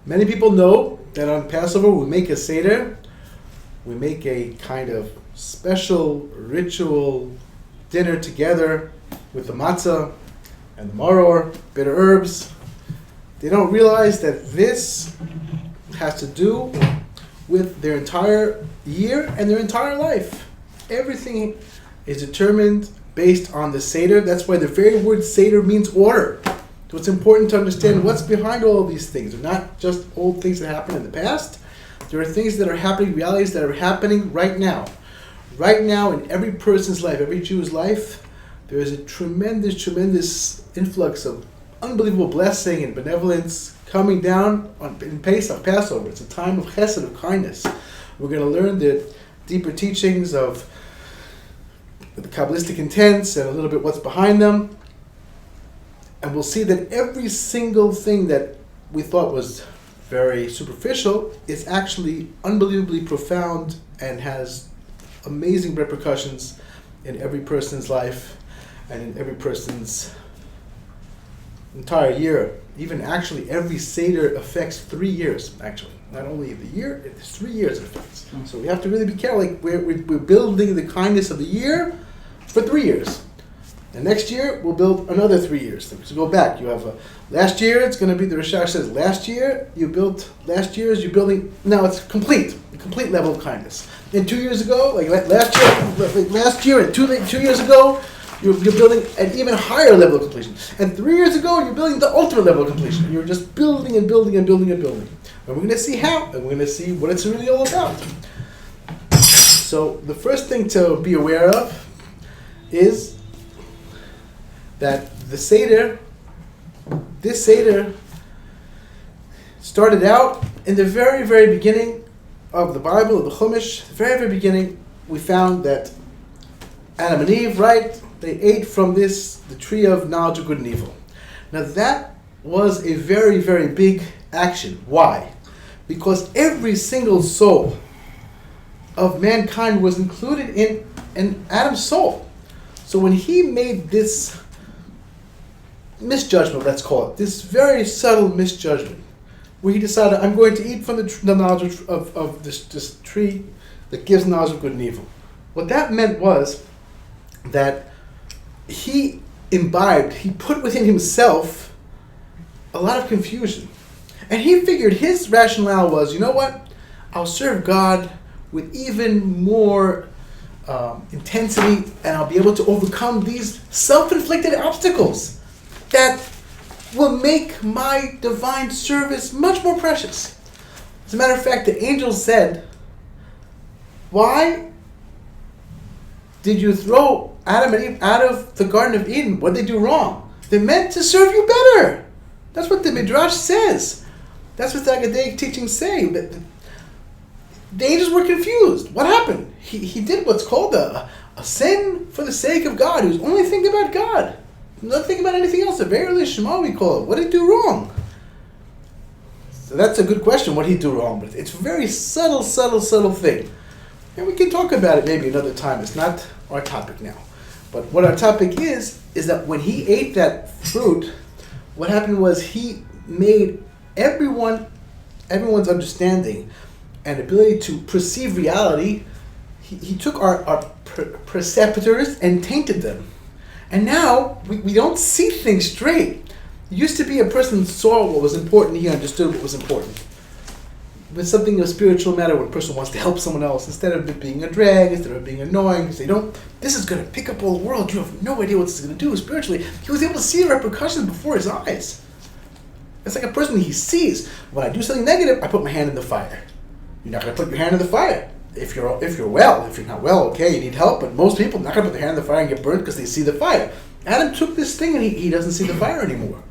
Many people know that on Passover we make a Seder. We make a kind of special ritual dinner together with the matzah and the maror, bitter herbs. They don't realize that this has to do with their entire year and their entire life. Everything is determined based on the Seder. That's why the very word Seder means order. So it's important to understand what's behind all of these things. They're not just old things that happened in the past. There are things that are happening, realities that are happening right now. Right now in every person's life, every Jew's life, there is a tremendous influx of unbelievable blessing and benevolence coming down in Pesach, Passover. It's a time of chesed, of kindness. We're going to learn the deeper teachings of the Kabbalistic intents and a little bit what's behind them. And we'll see that every single thing that we thought was very superficial is actually unbelievably profound and has amazing repercussions in every person's life and in every person's entire year. Even actually every Seder affects 3 years, actually. Not only the year, it's 3 years it affects. So we have to really be careful. Like we're building the kindness of the year for 3 years. And next year, we'll build another 3 years. So go back. You have last year, it's going to be, the Rosh Hashanah says, last year's, you're building, now it's a complete level of kindness. And 2 years ago, last year and 2 years ago, you're building an even higher level of completion. And 3 years ago, you're building the ultimate level of completion. You're just building and building and building and building. And we're going to see how, and we're going to see what it's really all about. So the first thing to be aware of is that this Seder started out in the very, very beginning of the Bible, of the Chumash. The very, very beginning, we found that Adam and Eve, right, they ate from the tree of knowledge of good and evil. Now that was a very, very big action. Why? Because every single soul of mankind was included in Adam's soul. So when he made this misjudgment, let's call it, this very subtle misjudgment, where he decided, I'm going to eat from the knowledge of this tree that gives knowledge of good and evil. What that meant was that he put within himself a lot of confusion. And he figured his rationale was, you know what? I'll serve God with even more intensity, and I'll be able to overcome these self-inflicted obstacles that will make my divine service much more precious. As a matter of fact, the angel said, why did you throw Adam and Eve out of the Garden of Eden? What did they do wrong? They meant to serve you better. That's what the Midrash says. That's what the Agadaic teachings say. The angels were confused. What happened? He did what's called a sin for the sake of God. He was only thinking about God. Not thinking about anything else. A very Shema, we call it. What did he do wrong? So that's a good question. What did he do wrong? But it's a very subtle thing. And we can talk about it maybe another time. It's not our topic now. But what our topic is that when he ate that fruit, what happened was he made everyone's understanding and ability to perceive reality, he took our perceptors and tainted them. And now, we don't see things straight. It used to be a person saw what was important, he understood what was important. When something of spiritual matter, when a person wants to help someone else, instead of it being a drag, instead of it being annoying, you say, this is going to pick up all the world, you have no idea what this is going to do spiritually. He was able to see the repercussions before his eyes. It's like a person he sees. When I do something negative, I put my hand in the fire. You're not going to put your hand in the fire. If you're well. If you're not well, okay, you need help. But most people are not going to put their hand in the fire and get burnt because they see the fire. Adam took this thing and he doesn't see the fire anymore.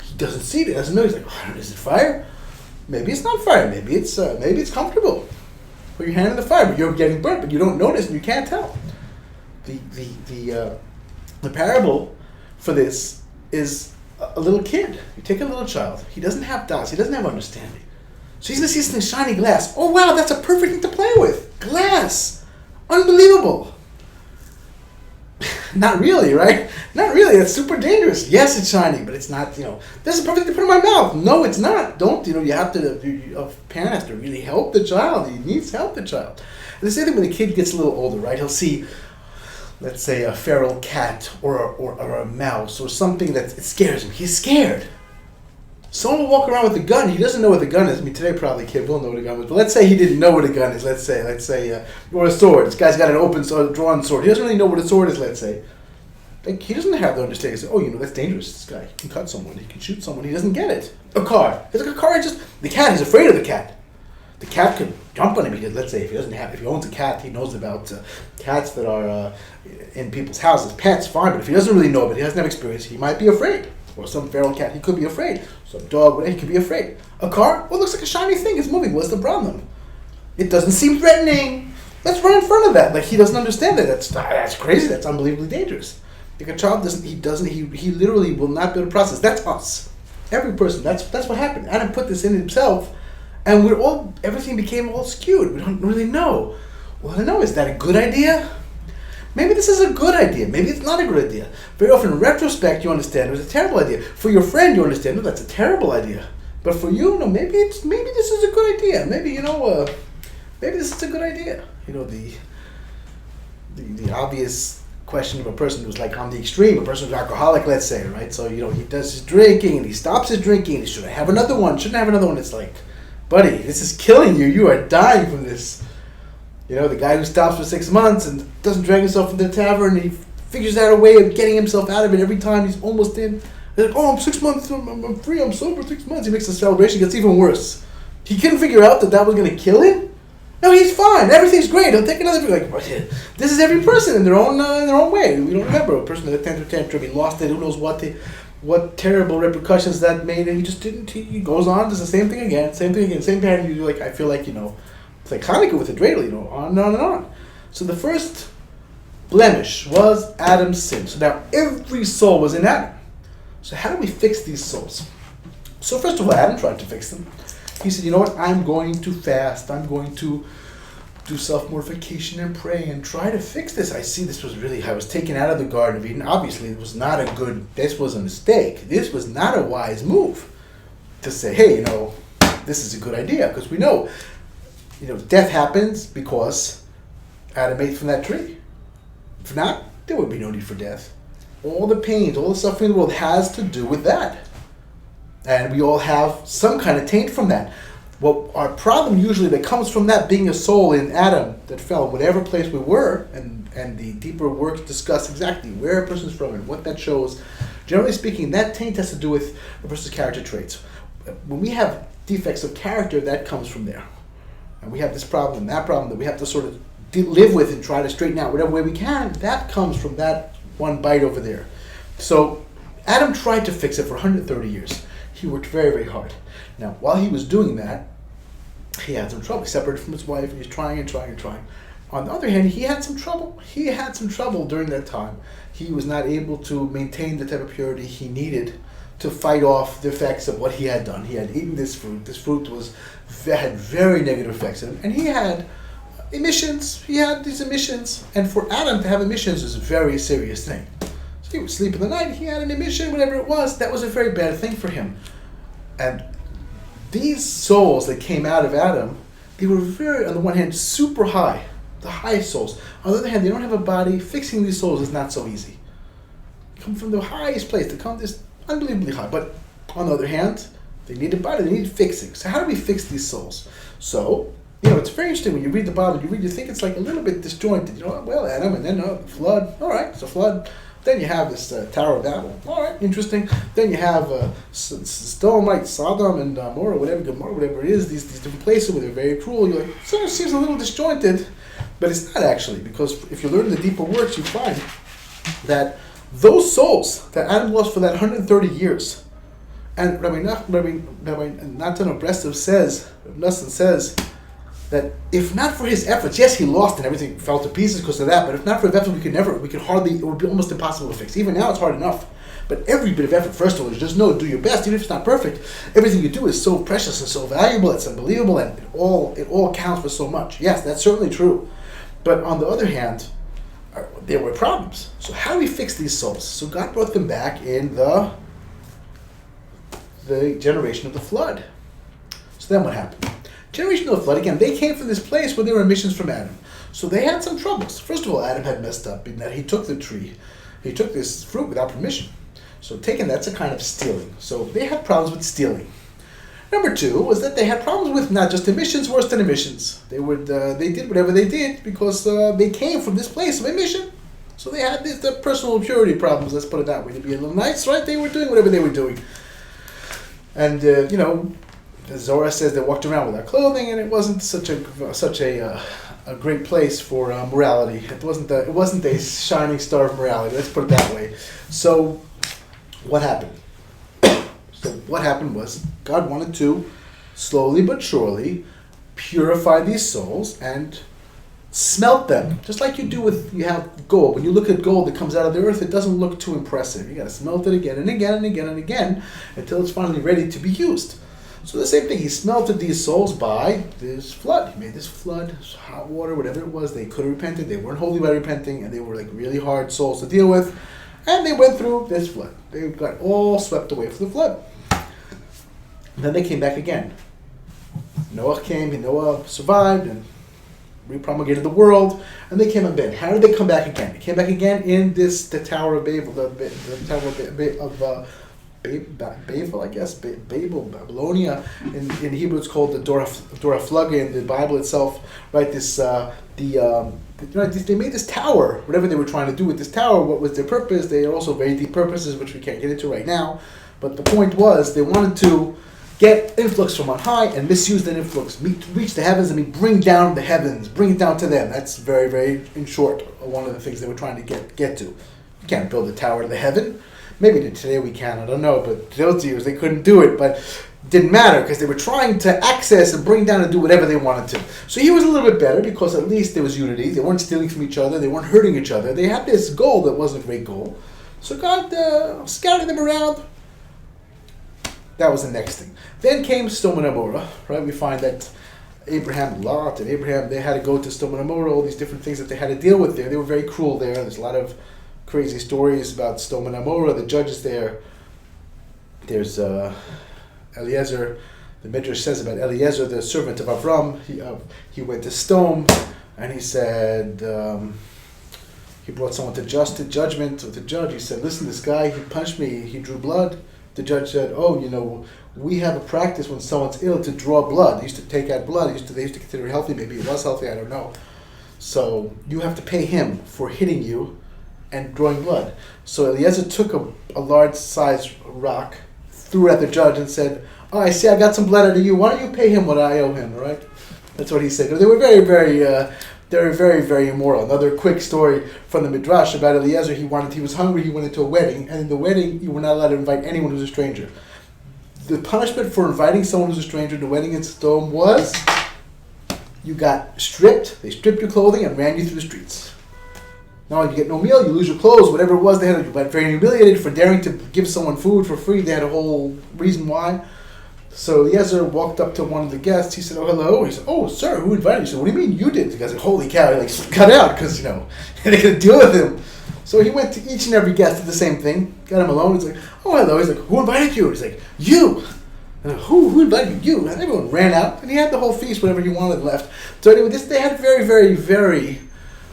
He doesn't see it. He doesn't know. He's like, is it fire? Maybe it's not fire. Maybe it's comfortable. Put your hand in the fire, but you're getting burnt, but you don't notice and you can't tell. The parable for this is a little kid. You take a little child. He doesn't have doubts. He doesn't have understanding. So he's going to see something shiny glass. Oh, wow, that's a perfect thing to play with. Glass. Unbelievable. Not really, right? Not really. It's super dangerous. Yes, it's shiny, but it's not, this is perfect to put in my mouth. No, it's not. Don't, you have to, a parent has to really help the child. He needs to help the child. And the same thing when the kid gets a little older, right? He'll see, let's say, a feral cat or a mouse or something that it scares him. He's scared. Someone will walk around with a gun. He doesn't know what the gun is. I mean, today probably a kid will know what a gun is. But let's say he didn't know what a gun is. Let's say, or a sword. This guy's got an open drawn sword. He doesn't really know what a sword is. Let's say, like he doesn't have the understanding. He says, "Oh, that's dangerous. This guy can cut someone. He can shoot someone." He doesn't get it. A car. It's like a car. The cat. He's afraid of the cat. The cat could jump on him because let's say if he owns a cat, he knows about cats that are in people's houses. Pets, fine. But if he doesn't really know, but he doesn't have experience, he might be afraid. Or some feral cat, he could be afraid. Some dog, whatever, he could be afraid. A car, well, it looks like a shiny thing. It's moving. What's the problem? It doesn't seem threatening. Let's run in front of that. Like he doesn't understand that. That's crazy. That's unbelievably dangerous. Like a child he literally will not be able to process. That's us. Every person. That's what happened. Adam put this in himself, and everything became all skewed. We don't really know. Well, I don't know. Is that a good idea? Maybe this is a good idea. Maybe it's not a good idea. Very often, in retrospect, you understand it was a terrible idea. For your friend, you understand, no, that's a terrible idea. But for you, no, maybe this is a good idea. Maybe maybe this is a good idea. The obvious question of a person who's like on the extreme, a person who's alcoholic, let's say, right? So he does his drinking and he stops his drinking. Should I have another one? Shouldn't I have another one? It's like, buddy, this is killing you. You are dying from this. The guy who stops for 6 months and doesn't drag himself into the tavern, and he figures out a way of getting himself out of it every time he's almost in. They're like, oh, I'm 6 months, I'm free, I'm sober 6 months. He makes the celebration, gets even worse. He couldn't figure out that was going to kill him? No, he's fine, everything's great, he'll take another drink. Like, this is every person in their own way. We don't remember a person that had a tantrum, he lost it, who knows what terrible repercussions that made, and he just didn't, he goes on, does the same thing again, same pattern. You like, I feel like, it's like Hanukkah with a dreidel, on and on and on. So the first blemish was Adam's sin. So now every soul was in Adam. So how do we fix these souls? So first of all, Adam tried to fix them. He said, you know what, I'm going to fast. I'm going to do self-mortification and pray and try to fix this. I see I was taken out of the Garden of Eden. Obviously, this was a mistake. This was not a wise move to say, hey, this is a good idea. Because we know, death happens because Adam ate from that tree. If not, there would be no need for death. All the pains, all the suffering in the world has to do with that. And we all have some kind of taint from that. Well, our problem usually that comes from that being a soul in Adam that fell in whatever place we were, and the deeper work discuss exactly where a person's from and what that shows. Generally speaking, that taint has to do with a person's character traits. When we have defects of character, that comes from there. And we have this problem and that problem that we have to sort of live with and try to straighten out whatever way we can. That comes from that one bite over there. So Adam tried to fix it for 130 years. He worked very, very hard. Now, while he was doing that, he had some trouble. He separated from his wife, and he's trying and trying and trying. On the other hand, he had some trouble. He had some trouble during that time. He was not able to maintain the type of purity he needed to fight off the effects of what he had done. He had eaten this fruit. This fruit had very negative effects on him. And he had emissions. He had these emissions. And for Adam to have emissions is a very serious thing. So he would sleep in the night. He had an emission, whatever it was. That was a very bad thing for him. And these souls that came out of Adam, they were very, on the one hand, super high. The highest souls. On the other hand, they don't have a body. Fixing these souls is not so easy. They come from the highest place. They come this unbelievably high. But on the other hand, they need a body. They need fixing. So how do we fix these souls? So, it's very interesting when you read the Bible. You think it's like a little bit disjointed. Well, Adam, and then the flood. All right, it's a flood. Then you have this Tower of Babel. All right, interesting. Then you have Sodom, Sodom and Gomorrah, whatever it is. These different places where they're very cruel. You're like, so it seems a little disjointed, but it's not actually, because if you learn the deeper works, you find that those souls that Adam lost for that 130 years, and Rabbi Natan of Breslov says that if not for his efforts, yes, he lost and everything fell to pieces because of that, but if not for his efforts, it would be almost impossible to fix. Even now, it's hard enough. But every bit of effort, first of all, is just do your best, even if it's not perfect. Everything you do is so precious and so valuable, it's unbelievable, and it all counts for so much. Yes, that's certainly true. But on the other hand, there were problems. So how do we fix these souls? So God brought them back in the generation of the flood. So then what happened? Generation of the flood, again, they came from this place where there were emissions from Adam. So they had some troubles. First of all, Adam had messed up in that he took the tree. He took this fruit without permission. So taking that's a kind of stealing. So they had problems with stealing. Number two was that they had problems with not just emissions, worse than emissions. They did whatever they did because they came from this place of emission. So they had the personal purity problems, let's put it that way, to be a little nice, right? They were doing whatever they were doing. And, the Zohar says they walked around without clothing, and it wasn't such a great place for morality. It wasn't a shining star of morality, let's put it that way. So what happened? So what happened was God wanted to slowly but surely purify these souls and smelt them, just like you have gold. When you look at gold that comes out of the earth, it doesn't look too impressive. You got to smelt it again and again and again and again until it's finally ready to be used. So the same thing, he smelted these souls by this flood. He made this flood, hot water, whatever it was. They could have repented. They weren't holy by repenting, and they were like really hard souls to deal with. And they went through this flood. They got all swept away from the flood. And then they came back again. Noah came, and Noah survived and repromulgated the world, and they came again. How did they come back again? They came back again in the Tower of Babel, the Tower of Babel, I guess, Babel, Babylonia. In Hebrew, it's called the Dora Flugga in the Bible itself. Right? They made this tower. Whatever they were trying to do with this tower, what was their purpose? They are also very deep purposes, which we can't get into right now. But the point was, they wanted to get influx from on high and misuse that influx, reach the heavens, bring down the heavens, bring it down to them. That's very, very, in short, one of the things they were trying to get to. You can't build a tower to the heaven. Maybe today we can, I don't know, but those years they couldn't do it, but it didn't matter because they were trying to access and bring down and do whatever they wanted to. So he was a little bit better because at least there was unity. They weren't stealing from each other. They weren't hurting each other. They had this goal that wasn't a great goal. So God scouted them around. That was the next thing. Then came Sodom and Gomorrah, right? We find that Lot and Abraham, they had to go to Sodom and Gomorrah, all these different things that they had to deal with there. They were very cruel there. There's a lot of crazy stories about Sodom and Gomorrah, the judges there. There's Eliezer, the Midrash says about Eliezer, the servant of Avram. He went to Sodom, and he said, he brought someone to judgment with the judge. He said, listen, this guy, he punched me, he drew blood. The judge said, we have a practice when someone's ill to draw blood. They used to take out blood. They used to consider it healthy. Maybe it was healthy, I don't know. So you have to pay him for hitting you and drawing blood. So Eliezer took a large-sized rock, threw it at the judge and said, I see I got some blood out of you. Why don't you pay him what I owe him, all right? That's what he said. They were very, very, very immoral. Another quick story from the Midrash about Eliezer. He was hungry, he went into a wedding, and in the wedding, you were not allowed to invite anyone who's a stranger. The punishment for inviting someone who's a stranger to the wedding in Sodom was you got stripped, they stripped your clothing and ran you through the streets. Not only you get no meal, you lose your clothes, whatever it was, you got very humiliated for daring to give someone food for free. They had a whole reason why. So Eliezer walked up to one of the guests. He said, hello. He said, sir, who invited you? He said, what do you mean you did? The guy said, holy cow. He cut out because, they couldn't deal with him. So he went to each and every guest, did the same thing, got him alone. He's like, hello. He's like, who invited you? He's like, you. And who invited you? And everyone ran out, and he had the whole feast, whatever he wanted left. So anyway, they had very, very, very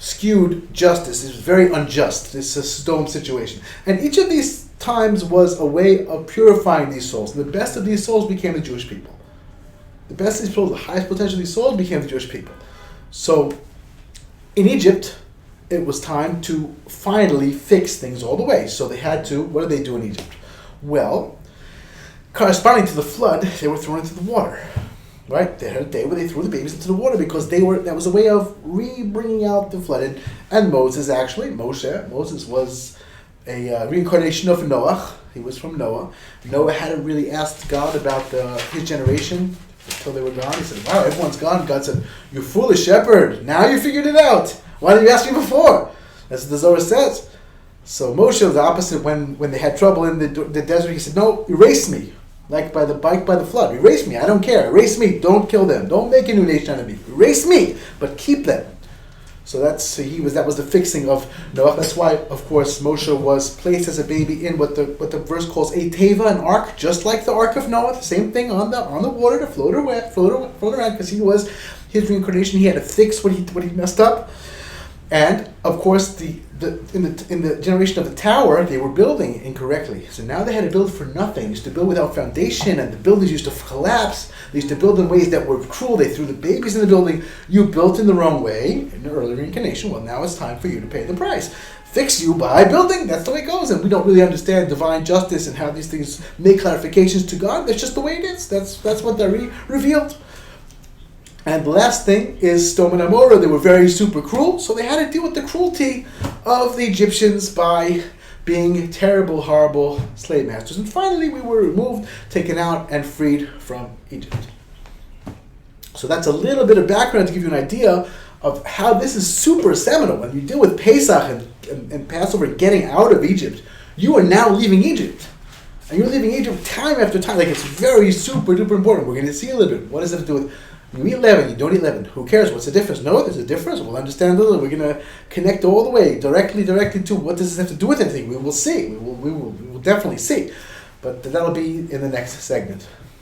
skewed justice. It was very unjust, this Sodom situation. And each of these times was a way of purifying these souls. And the best of these souls became the Jewish people. The best of these souls, the highest potential of these souls became the Jewish people. So in Egypt, it was time to finally fix things all the way. So they had to, what did they do in Egypt? Well, corresponding to the flood, they were thrown into the water. Right? They had a day where they threw the babies into the water because that was a way of bringing out the flood. And Moses was a reincarnation of Noah. He was from Noah. Noah hadn't really asked God about his generation until they were gone. He said, wow, everyone's gone. God said, you foolish shepherd. Now you figured it out. Why didn't you ask me before? That's what the Zohar says. So Moshe was the opposite. When they had trouble in the desert, he said, no, erase me. Like by the flood. Erase me. I don't care. Erase me. Don't kill them. Don't make a new nation out of me. Erase me. But keep them. So that was the fixing of Noah. That's why, of course, Moshe was placed as a baby in what the verse calls a teva, an ark, just like the ark of Noah. The same thing on the water to float around, because he was his reincarnation. He had to fix what he messed up. And of course, in the generation of the tower, they were building incorrectly. So now they had to build for nothing. They used to build without foundation, and the buildings used to collapse. They used to build in ways that were cruel. They threw the babies in the building. You built in the wrong way in the earlier incarnation. Well, now it's time for you to pay the price. Fix you by building. That's the way it goes. And we don't really understand divine justice and how these things make clarifications to God. That's just the way it is. That's what they're revealed. And the last thing is Sodom and Gomorrah. They were very super cruel, so they had to deal with the cruelty of the Egyptians by being terrible, horrible slave masters. And finally, we were removed, taken out, and freed from Egypt. So that's a little bit of background to give you an idea of how this is super seminal. When you deal with Pesach and Passover, getting out of Egypt, you are now leaving Egypt. And you're leaving Egypt time after time. Like, it's very super duper important. We're going to see a little bit. What does it have to do with you eat leaven, you don't eat leaven? Who cares? What's the difference? No, there's a difference. We'll understand a little. We're going to connect all the way, directly to what does this have to do with anything. We will see. We will definitely see. But that'll be in the next segment.